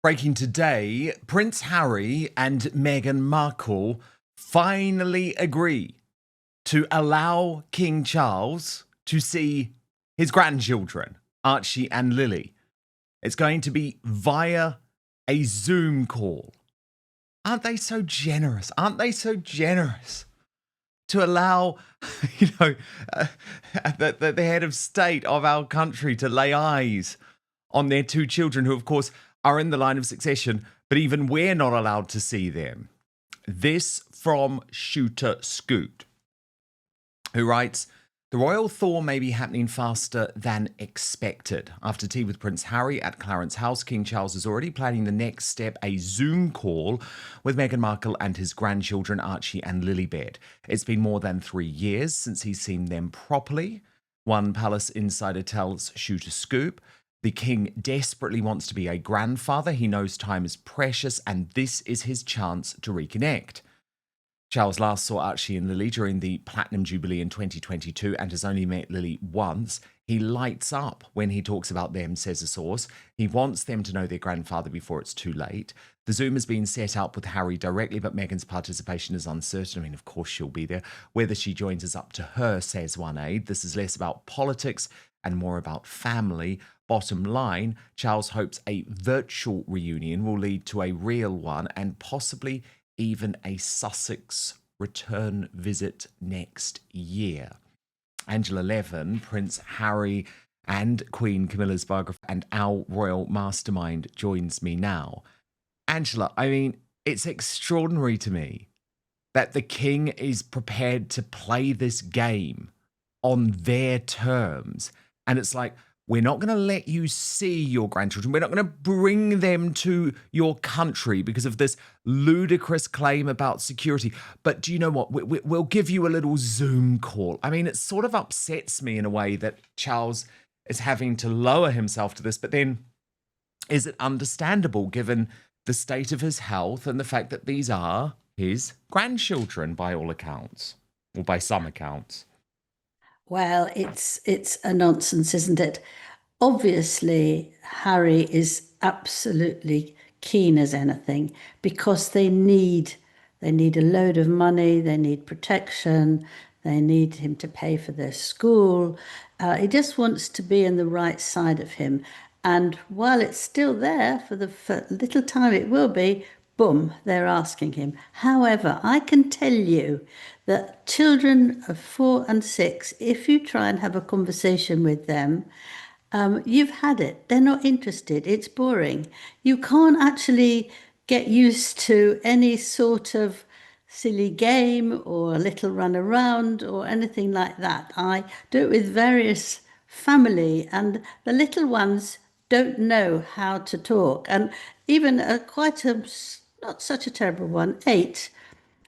Breaking today, Prince Harry and Meghan Markle finally agree to allow King Charles to see his grandchildren, Archie and Lili. It's going to be via a Zoom call. Aren't they so generous? Aren't they so generous to allow, the head of state of our country to lay eyes on their two children, who, of course, are in the line of succession, but even we're not allowed to see them. This from Shooter Scoot, who writes, the royal thaw may be happening faster than expected. After tea with Prince Harry at Clarence House, King Charles is already planning the next step, a Zoom call with Meghan Markle and his grandchildren, Archie and Lilibet. It's been more than 3 years since he's seen them properly. One palace insider tells Shooter Scoop, the king desperately wants to be a grandfather. He knows time is precious, and this is his chance to reconnect. Charles last saw Archie and Lili during the Platinum Jubilee in 2022 and has only met Lili once. He lights up when he talks about them, says a source. He wants them to know their grandfather before it's too late. The Zoom has been set up with Harry directly, but Meghan's participation is uncertain. I mean, of course she'll be there. Whether she joins is up to her, says one aide. This is less about politics and more about family. Bottom line, Charles hopes a virtual reunion will lead to a real one and possibly even a Sussex return visit next year. Angela Levin, Prince Harry and Queen Camilla's biographer and our royal mastermind, joins me now. Angela, I mean, it's extraordinary to me that the king is prepared to play this game on their terms. And it's like, we're not going to let you see your grandchildren. We're not going to bring them to your country because of this ludicrous claim about security. But do you know what? We'll give you a little Zoom call. I mean, it sort of upsets me in a way that Charles is having to lower himself to this. But then, is it understandable given the state of his health and the fact that these are his grandchildren by all accounts, or by some accounts? Well, it's a nonsense, isn't it? Obviously, Harry is absolutely keen as anything because they need a load of money, they need protection, they need him to pay for their school. He just wants to be in the right side of him. And while it's still there for little time it will be, boom, they're asking him. However, I can tell you that children of 4 and 6, if you try and have a conversation with them, you've had it. They're not interested. It's boring. You can't actually get used to any sort of silly game or a little run around or anything like that. I do it with various family, and the little ones don't know how to talk. And even quite a not such a terrible one, 8,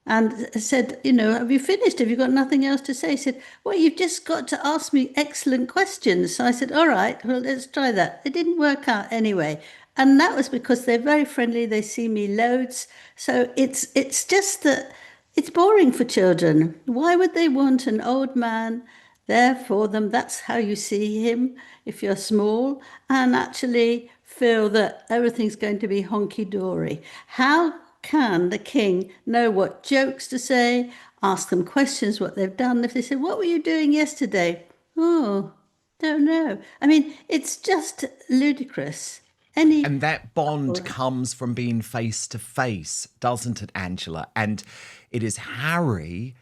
and said, have you finished? Have you got nothing else to say? He said, well, you've just got to ask me excellent questions. So I said, all right, well, let's try that. It didn't work out anyway. And that was because they're very friendly. They see me loads. So it's just that it's boring for children. Why would they want an old man there for them? That's how you see him if you're small, and actually feel that everything's going to be honky dory. How can the king know what jokes to say, ask them questions, what they've done? If they say, what were you doing yesterday? Oh, don't know. I mean, it's just ludicrous. Any. And that bond comes from being face to face, doesn't it, Angela? And it is Harry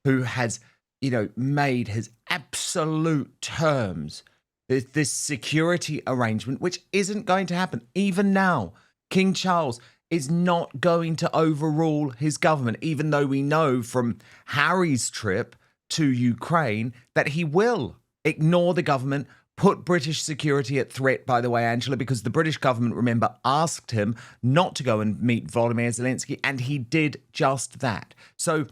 who has, made his absolute terms, this security arrangement, which isn't going to happen. Even now, King Charles is not going to overrule his government, even though we know from Harry's trip to Ukraine that he will ignore the government, put British security at threat, by the way, Angela, because the British government, remember, asked him not to go and meet Volodymyr Zelensky, and he did just that. So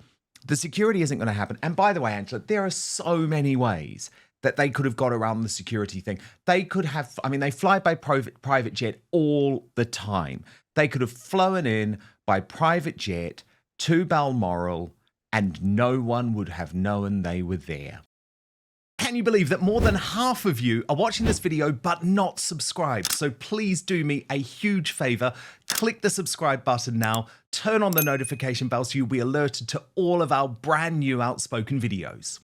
the security isn't going to happen. And by the way, Angela, there are so many ways that they could have got around the security thing. They could have, they fly by private jet all the time. They could have flown in by private jet to Balmoral and no one would have known they were there. Can you believe that more than half of you are watching this video but not subscribed? So please do me a huge favor. Click the subscribe button now. Turn on the notification bell so you'll be alerted to all of our brand new Outspoken videos.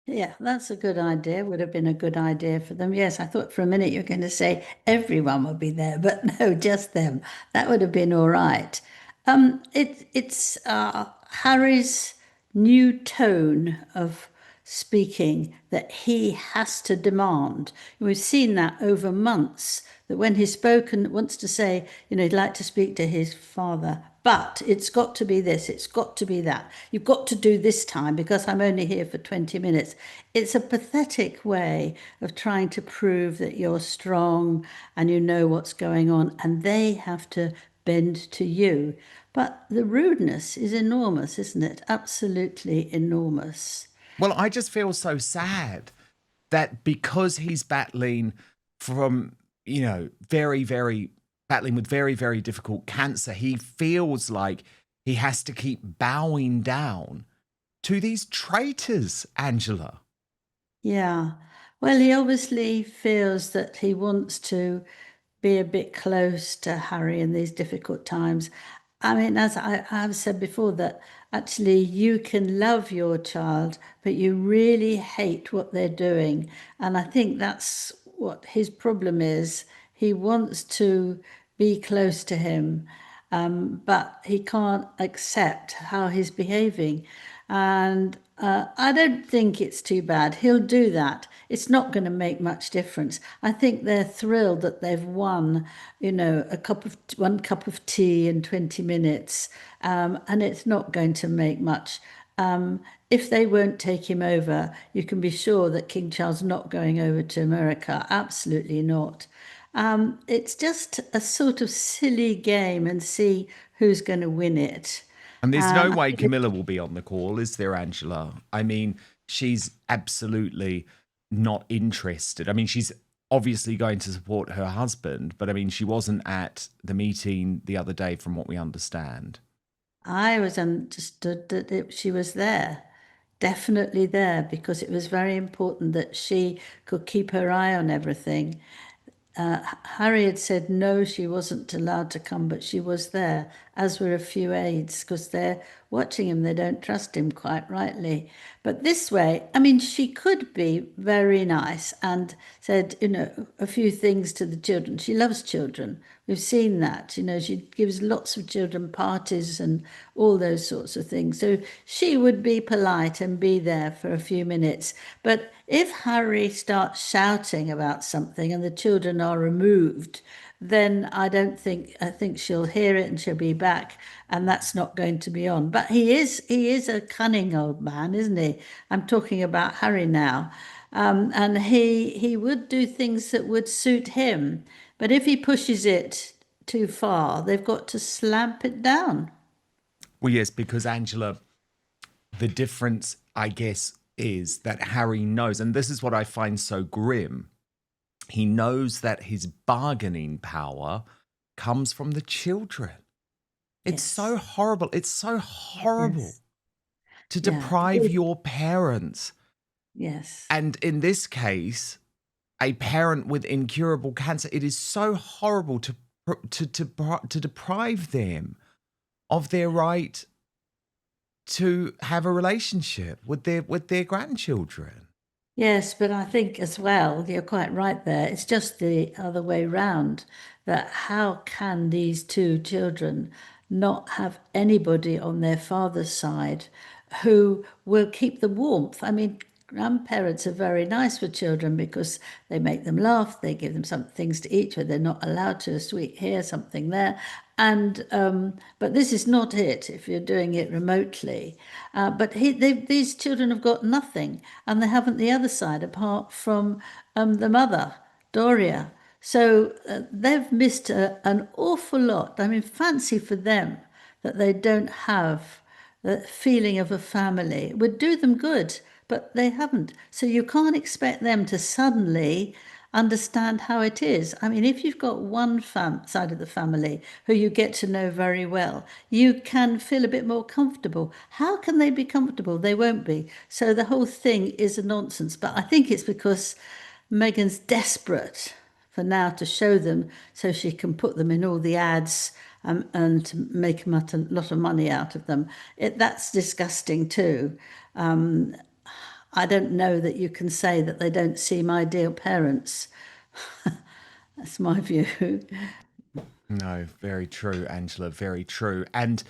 Yeah, that's a good idea. Would have been a good idea for them. Yes, I thought for a minute you were going to say everyone would be there, but no, just them. That would have been all right. It's Harry's new tone of speaking that he has to demand. We've seen that over months, that when he's spoken, wants to say, he'd like to speak to his father, but it's got to be this, it's got to be that. You've got to do this time because I'm only here for 20 minutes. It's a pathetic way of trying to prove that you're strong and you know what's going on, and they have to bend to you. But the rudeness is enormous, isn't it? Absolutely enormous. Well, I just feel so sad that because he's battling from, battling with very, very difficult cancer, he feels like he has to keep bowing down to these traitors, Angela. Yeah. Well, he obviously feels that he wants to be a bit close to Harry in these difficult times. I mean, as I have said before, that actually you can love your child, but you really hate what they're doing. And I think that's what his problem is. He wants to be close to him, but he can't accept how he's behaving. And I don't think it's too bad. He'll do that. It's not going to make much difference. I think they're thrilled that they've won, one cup of tea in 20 minutes, and it's not going to make much. If they won't take him over, you can be sure that King Charles not going over to America. Absolutely not. It's just a sort of silly game and see who's going to win it. And there's no way Camilla will be on the call, is there, Angela? I mean, she's absolutely not interested. I mean, she's obviously going to support her husband, but I mean, she wasn't at the meeting the other day, from what we understand. I was understood that she was there, definitely there, because it was very important that she could keep her eye on everything. Harry had said no, she wasn't allowed to come, but she was there, as were a few aides, because they're watching him. They don't trust him, quite rightly. But this way, I mean, she could be very nice and said, a few things to the children. She loves children. We've seen that. She gives lots of children parties and all those sorts of things. So she would be polite and be there for a few minutes. But if Harry starts shouting about something and the children are removed, then I think she'll hear it and she'll be back, and that's not going to be on. But he is a cunning old man, isn't he? I'm talking about Harry now. And he would do things that would suit him. But if he pushes it too far, they've got to slamp it down. Well, yes, because Angela, the difference, I guess, is that Harry knows, and this is what I find so grim. He knows that his bargaining power comes from the children. It's so horrible. It's so horrible to deprive your parents. Yes. And in this case, a parent with incurable cancer, it is so horrible to deprive them of their right to have a relationship with their grandchildren. Yes, but I think as well, you're quite right there. It's just the other way round, that how can these two children not have anybody on their father's side who will keep the warmth? I mean, grandparents are very nice for children because they make them laugh, they give them some things to eat where they're not allowed to, a sweet here, something there. And but this is not it if you're doing it remotely. But these children have got nothing, and they haven't the other side apart from the mother, Doria. So they've missed an awful lot. I mean, fancy for them that they don't have the feeling of a family. It would do them good, but they haven't. So you can't expect them to suddenly understand how it is. I mean, if you've got one side of the family who you get to know very well, you can feel a bit more comfortable. How can they be comfortable? They won't be. So the whole thing is a nonsense. But I think it's because Meghan's desperate for now to show them so she can put them in all the ads, and to make a lot of money out of them. That's disgusting too. I don't know that you can say that they don't seem ideal parents. That's my view. No, very true, Angela, very true. And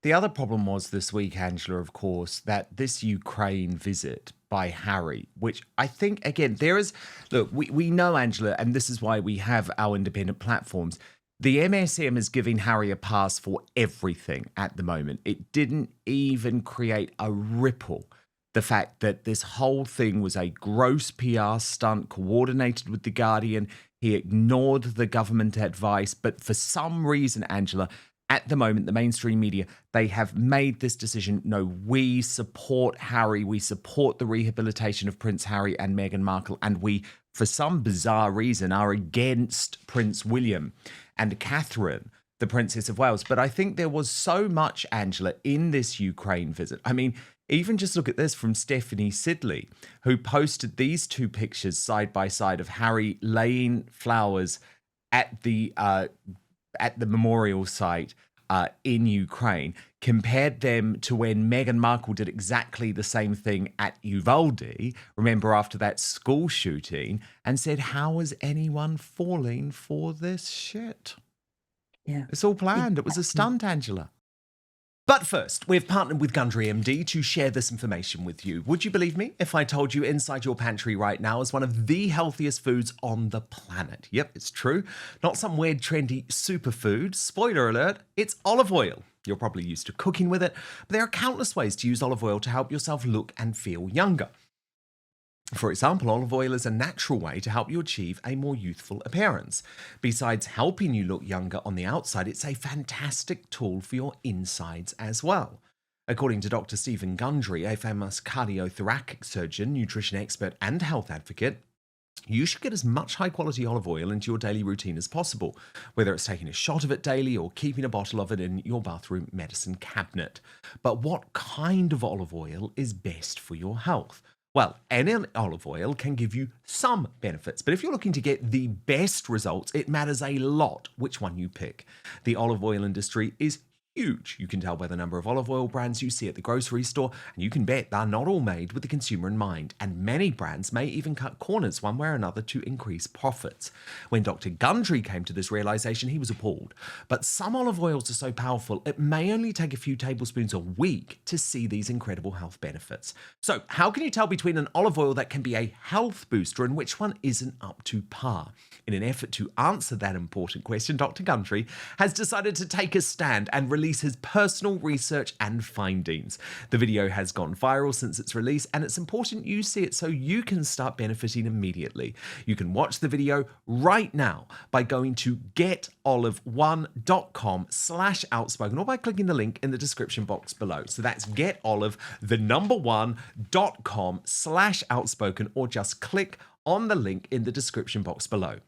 the other problem was this week, Angela, of course, that this Ukraine visit by Harry, which I think, again, there is, look, we know, Angela, and this is why we have our independent platforms. The MSM is giving Harry a pass for everything at the moment. It didn't even create a ripple. The fact that this whole thing was a gross PR stunt coordinated with The Guardian. He ignored the government advice. But for some reason, Angela, at the moment, the mainstream media, they have made this decision. No, we support Harry. We support the rehabilitation of Prince Harry and Meghan Markle. And we, for some bizarre reason, are against Prince William and Catherine, the Princess of Wales. But I think there was so much, Angela, in this Ukraine visit. I mean, even just look at this from Stephanie Sidley, who posted these two pictures side by side of Harry laying flowers at the memorial site in Ukraine, compared them to when Meghan Markle did exactly the same thing at Uvalde, remember, after that school shooting, and said, how is anyone falling for this shit? Yeah. It's all planned. It was a stunt, Angela. But first, we've partnered with Gundry MD to share this information with you. Would you believe me if I told you inside your pantry right now is one of the healthiest foods on the planet? Yep, it's true. Not some weird, trendy superfood. Spoiler alert, it's olive oil. You're probably used to cooking with it, but there are countless ways to use olive oil to help yourself look and feel younger. For example, olive oil is a natural way to help you achieve a more youthful appearance. Besides helping you look younger on the outside, it's a fantastic tool for your insides as well. According to Dr. Stephen Gundry, a famous cardiothoracic surgeon, nutrition expert, and health advocate, you should get as much high-quality olive oil into your daily routine as possible, whether it's taking a shot of it daily or keeping a bottle of it in your bathroom medicine cabinet. But what kind of olive oil is best for your health? Well, any olive oil can give you some benefits, but if you're looking to get the best results, it matters a lot which one you pick. The olive oil industry is huge. You can tell by the number of olive oil brands you see at the grocery store, and you can bet they're not all made with the consumer in mind, and many brands may even cut corners one way or another to increase profits. When Dr. Gundry came to this realization, he was appalled. But some olive oils are so powerful, it may only take a few tablespoons a week to see these incredible health benefits. So how can you tell between an olive oil that can be a health booster and which one isn't up to par? In an effort to answer that important question, Dr. Gundry has decided to take a stand and release his personal research and findings. The video has gone viral since its release, and it's important you see it so you can start benefiting immediately. You can watch the video right now by going to getolive1.com/outspoken or by clicking the link in the description box below. So that's getolive1.com/outspoken, or just click on the link in the description box below.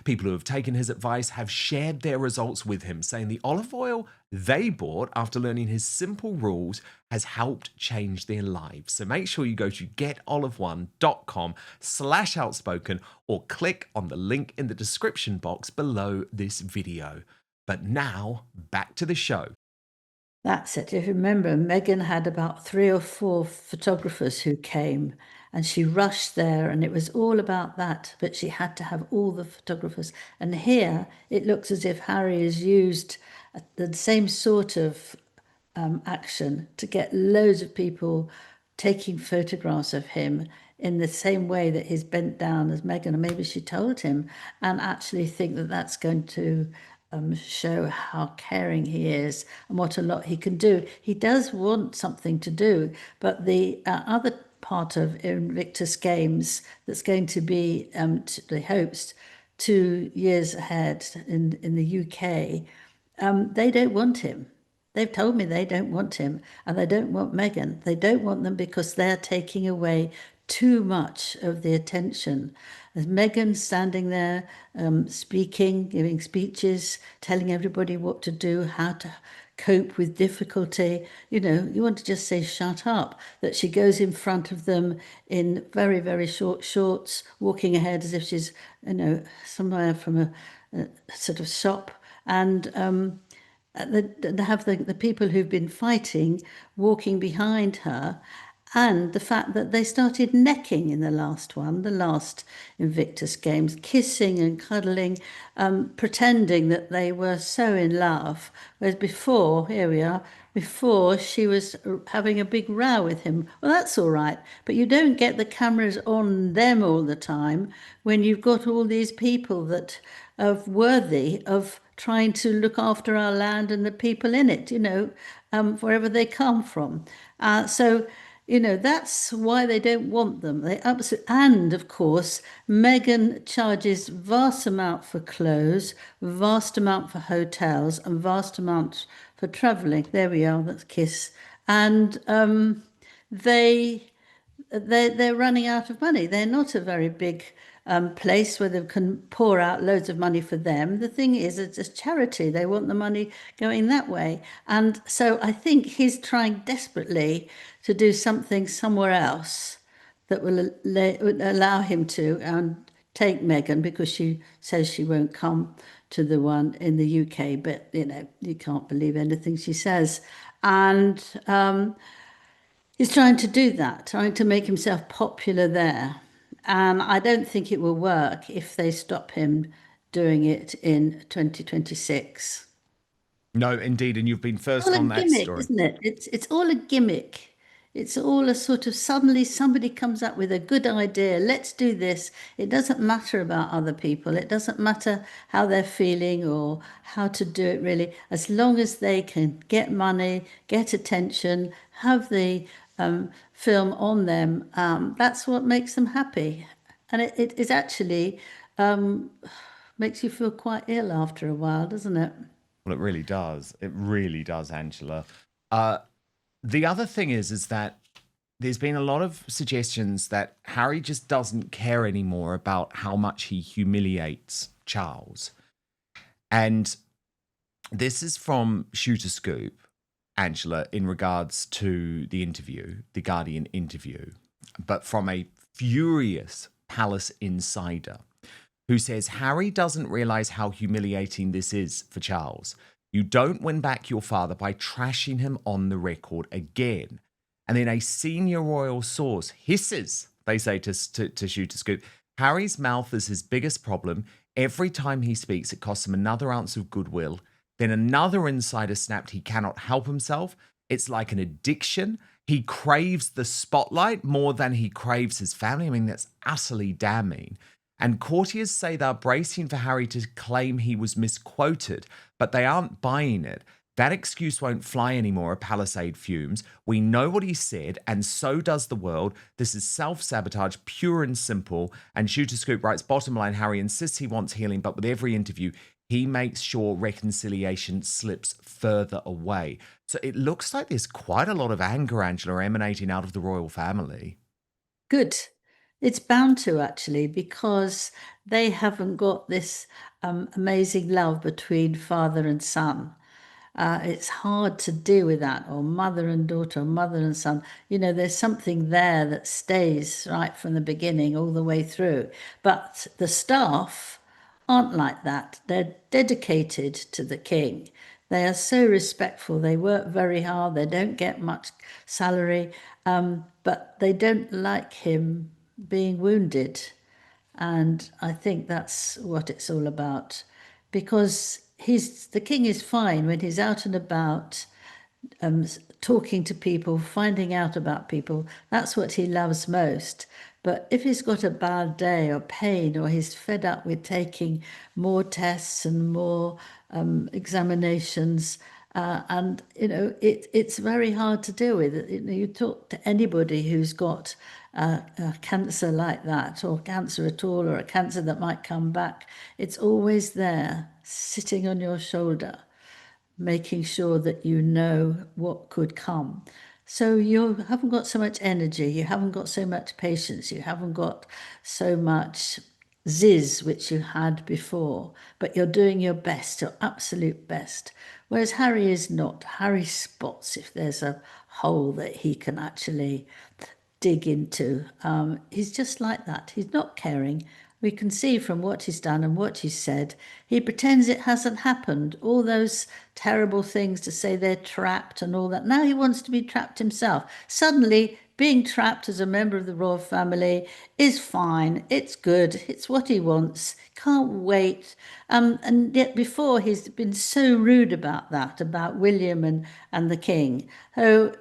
People who have taken his advice have shared their results with him, saying the olive oil they bought after learning his simple rules has helped change their lives. So make sure you go to getolive1.com/outspoken or click on the link in the description box below this video. But now, back to the show. That's it. If you remember, Meghan had about 3 or 4 photographers who came, and she rushed there, and it was all about that, but she had to have all the photographers. And here it looks as if Harry has used the same sort of action to get loads of people taking photographs of him in the same way that he's bent down as Meghan, and maybe she told him, and actually think that that's going to show how caring he is and what a lot he can do. He does want something to do, but the other part of Invictus Games that's going to be the host 2 years ahead in the UK, they don't want him. They've told me they don't want him, and they don't want Meghan. They don't want them because they're taking away too much of the attention. There's Meghan standing there, speaking, giving speeches, telling everybody what to do, how to cope with difficulty. You know, you want to just say, shut up. That she goes in front of them in very, very short shorts, walking ahead as if she's, you know, somewhere from a sort of shop. And they have the people who've been fighting walking behind her, and the fact that they started necking in the last one, the last Invictus Games, kissing and cuddling, pretending that they were so in love. Whereas before, here we are, before she was having a big row with him. Well, that's all right, but you don't get the cameras on them all the time when you've got all these people that are worthy of trying to look after our land and the people in it, you know, wherever they come from. So, you know, that's why they don't want them. They absolutely, and of course, Meghan charges vast amount for clothes, vast amount for hotels, and vast amount for travelling. There we are. That's Kiss, and they they're running out of money. They're not a very big place where they can pour out loads of money for them. The thing is, it's a charity. They want the money going that way. And so I think he's trying desperately to do something somewhere else that will allow him to take Meghan, because she says she won't come to the one in the UK. But, you know, you can't believe anything she says. And he's trying to do that, trying to make himself popular there. And I don't think it will work if they stop him doing it in 2026. No, indeed. And you've been All first a on that gimmick, story. isn't it? It's all a gimmick. It's all a sort of, suddenly somebody comes up with a good idea. Let's do this. It doesn't matter about other people. It doesn't matter how they're feeling or how to do it really. As long as they can get money, get attention, have the film on them, that's what makes them happy. And it is actually makes you feel quite ill after a while, doesn't it? Well, it really does. It really does, Angela. The other thing is that there's been a lot of suggestions that Harry just doesn't care anymore about how much he humiliates Charles. And this is from Shooter Scoop, Angela, in regards to the interview, the Guardian interview, but from a furious palace insider who says Harry doesn't realize how humiliating this is for Charles. You don't win back your father by trashing him on the record again. And then a senior royal source hisses, they say to Shooter Scoop, Harry's mouth is his biggest problem. Every time he speaks, it costs him another ounce of goodwill. Then another insider snapped he cannot help himself. It's like an addiction. He craves the spotlight more than he craves his family. I mean, that's utterly damning. And courtiers say they're bracing for Harry to claim he was misquoted, but they aren't buying it. That excuse won't fly anymore, Palisade fumes. We know what he said, and so does the world. This is self-sabotage, pure and simple. And Shooter Scoop writes, bottom line, Harry insists he wants healing, but with every interview, he makes sure reconciliation slips further away. So it looks like there's quite a lot of anger, Angela, emanating out of the royal family. Good. It's bound to, actually, because they haven't got this amazing love between father and son. It's hard to deal with that, or mother and daughter, or mother and son. You know, there's something there that stays right from the beginning all the way through. But the staff aren't like that. They're dedicated to the king. They are so respectful. They work very hard. They don't get much salary, but they don't like him being wounded. And I think that's what it's all about, because the king is fine when he's out and about, talking to people, finding out about people. That's what he loves most. But if he's got a bad day or pain, or he's fed up with taking more tests and more examinations, and you know, it's very hard to deal with. You know, you talk to anybody who's got a cancer like that, or cancer at all, or a cancer that might come back, it's always there, sitting on your shoulder, making sure that you know what could come. So you haven't got so much energy, you haven't got so much patience, you haven't got so much zizz which you had before, but you're doing your best, your absolute best. Whereas Harry is not. Harry spots if there's a hole that he can actually dig into. He's just like that. He's not caring. We can see from what he's done and what he's said, he pretends it hasn't happened. All those terrible things to say they're trapped and all that. Now he wants to be trapped himself. Suddenly, being trapped as a member of the royal family is fine. It's good. It's what he wants. Can't wait. And yet before he's been so rude about that, about William and the king. So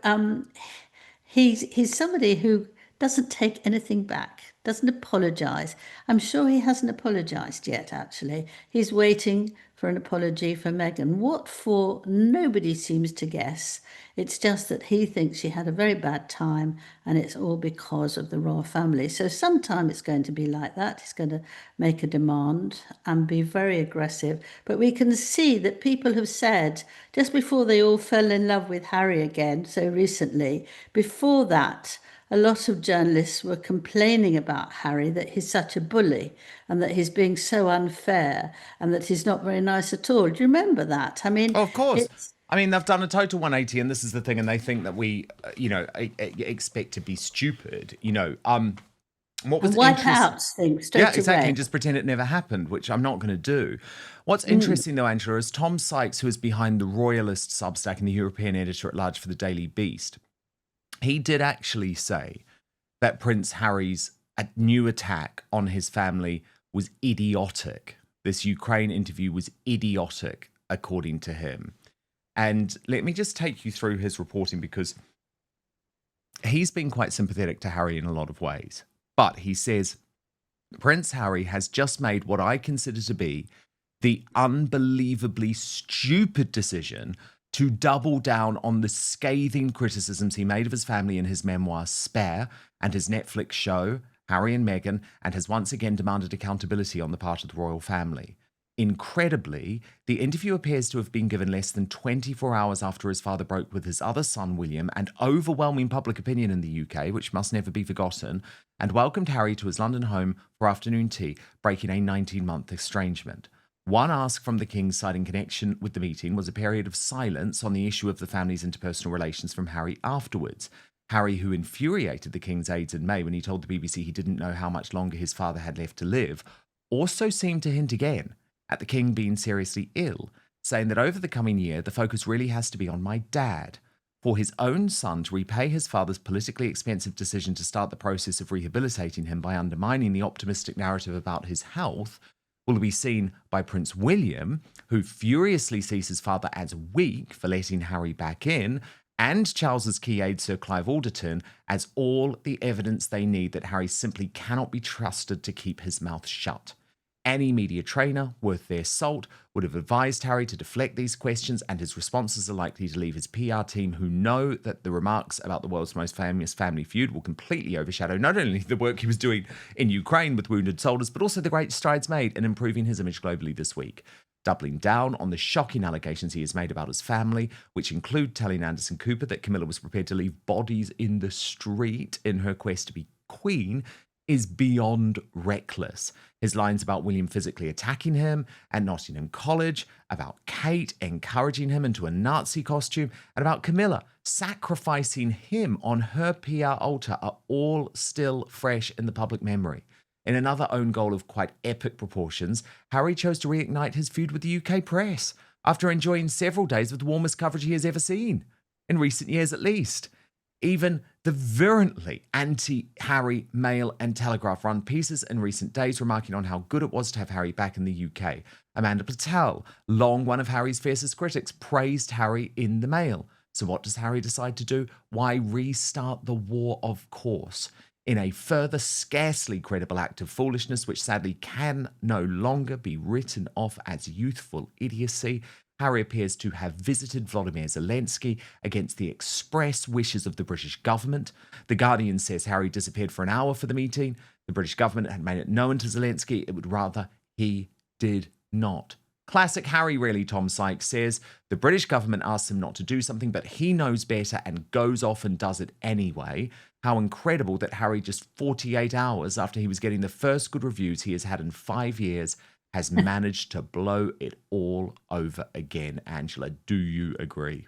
he's somebody who doesn't take anything back, doesn't apologize. I'm sure he hasn't apologized yet, actually. He's waiting for an apology for Meghan. What for? Nobody seems to guess. It's just that he thinks she had a very bad time and it's all because of the royal family. So sometime it's going to be like that. He's going to make a demand and be very aggressive. But we can see that people have said, just before they all fell in love with Harry again so recently, before that, a lot of journalists were complaining about Harry, that he's such a bully and that he's being so unfair and that he's not very nice at all. Do you remember that? I mean, Oh, of course. it's I mean, they've done a total 180, and this is the thing, and they think that we, expect to be stupid. What was and wipe interesting? out things straight Yeah, exactly, away. and just pretend it never happened, which I'm not going to do. What's interesting, though, Angela, is Tom Sykes, who is behind the Royalist Substack and the European editor-at-large for the Daily Beast, he did actually say that Prince Harry's new attack on his family was idiotic. This Ukraine interview was idiotic, according to him. And let me just take you through his reporting, because he's been quite sympathetic to Harry in a lot of ways. But he says, Prince Harry has just made what I consider to be the unbelievably stupid decision to double down on the scathing criticisms he made of his family in his memoir, Spare, and his Netflix show, Harry and Meghan, and has once again demanded accountability on the part of the royal family. Incredibly, the interview appears to have been given less than 24 hours after his father broke with his other son, William, and overwhelming public opinion in the UK, which must never be forgotten, and welcomed Harry to his London home for afternoon tea, breaking a 19-month estrangement. One ask from the king citing connection with the meeting was a period of silence on the issue of the family's interpersonal relations from Harry afterwards. Harry, who infuriated the king's aides in May when he told the BBC he didn't know how much longer his father had left to live, also seemed to hint again at the king being seriously ill, saying that over the coming year, the focus really has to be on my dad. For his own son to repay his father's politically expensive decision to start the process of rehabilitating him by undermining the optimistic narrative about his health will be seen by Prince William, who furiously sees his father as weak for letting Harry back in, and Charles's key aide Sir Clive Alderton as all the evidence they need that Harry simply cannot be trusted to keep his mouth shut. Any media trainer worth their salt would have advised Harry to deflect these questions, and his responses are likely to leave his PR team, who know that the remarks about the world's most famous family feud will completely overshadow not only the work he was doing in Ukraine with wounded soldiers, but also the great strides made in improving his image globally this week. Doubling down on the shocking allegations he has made about his family, which include telling Anderson Cooper that Camilla was prepared to leave bodies in the street in her quest to be queen, is beyond reckless. His lines about William physically attacking him at Nottingham College, about Kate encouraging him into a Nazi costume, and about Camilla sacrificing him on her PR altar are all still fresh in the public memory. In another own goal of quite epic proportions, Harry chose to reignite his feud with the UK press after enjoying several days of the warmest coverage he has ever seen, in recent years at least. Even the virulently anti-Harry Mail and Telegraph run pieces in recent days remarking on how good it was to have Harry back in the UK. Amanda Patel, long one of Harry's fiercest critics, praised Harry in the Mail. So what does Harry decide to do? Why, restart the war, of course, in a further scarcely credible act of foolishness which sadly can no longer be written off as youthful idiocy. Harry appears to have visited Volodymyr Zelensky against the express wishes of the British government. The Guardian says Harry disappeared for an hour for the meeting. The British government had made it known to Zelensky it would rather he did not Classic Harry, really, Tom Sykes says. The British government asks him not to do something, but he knows better and goes off and does it anyway. How incredible that Harry, just 48 hours after he was getting the first good reviews he has had in 5 years, has managed to blow it all over again. Angela, do you agree?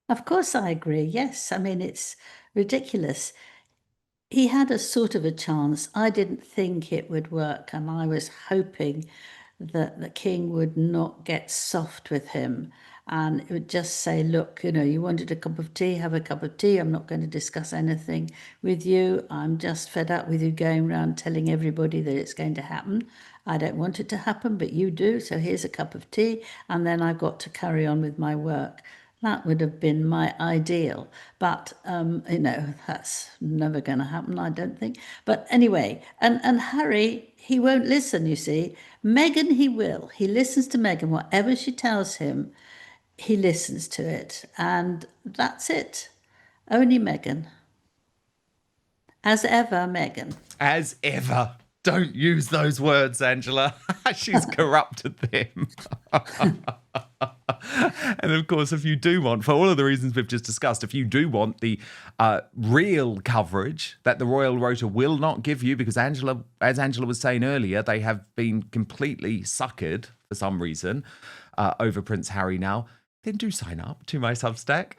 Of course I agree. Yes. I mean, it's ridiculous. He had a sort of a chance. I didn't think it would work, and I was hoping that the king would not get soft with him and it would just say, look, you wanted a cup of tea, have a cup of tea. I'm not going to discuss anything with you. I'm just fed up with you going around telling everybody that it's going to happen. I don't want it to happen, but you do. So here's a cup of tea, and then I've got to carry on with my work. That would have been my ideal, but that's never going to happen, I don't think. But anyway, and Harry, he won't listen. You see, Meghan, he will. He listens to Meghan. Whatever she tells him, he listens to it, and that's it. Only Meghan. As ever, Meghan. As ever. Don't use those words, Angela. She's corrupted them. And of course, if you do want, for all of the reasons we've just discussed, if you do want the real coverage that the Royal Rota will not give you, because as Angela was saying earlier, they have been completely suckered for some reason over Prince Harry now, then do sign up to my Substack.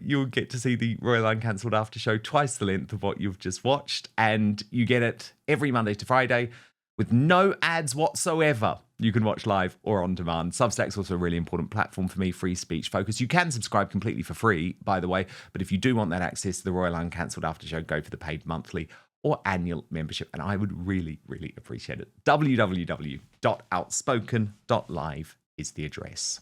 You'll get to see the Royal Uncancelled after show twice the length of what you've just watched, and you get it every Monday to Friday with no ads whatsoever. You can watch live or on demand. Substack's also a really important platform for me, free speech focus. You can subscribe completely for free, by the way, but if you do want that access to the Royal Uncancelled after show, go for the paid monthly or annual membership, and I would really, really appreciate it. www.outspoken.live is the address.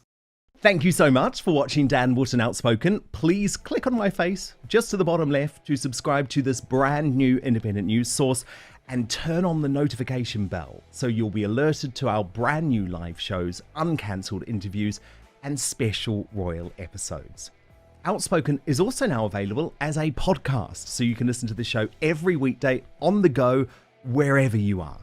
Thank you so much for watching Dan Wootton Outspoken. Please click on my face just to the bottom left to subscribe to this brand new independent news source and turn on the notification bell so you'll be alerted to our brand new live shows, uncancelled interviews, and special royal episodes. Outspoken is also now available as a podcast, so you can listen to the show every weekday on the go, wherever you are.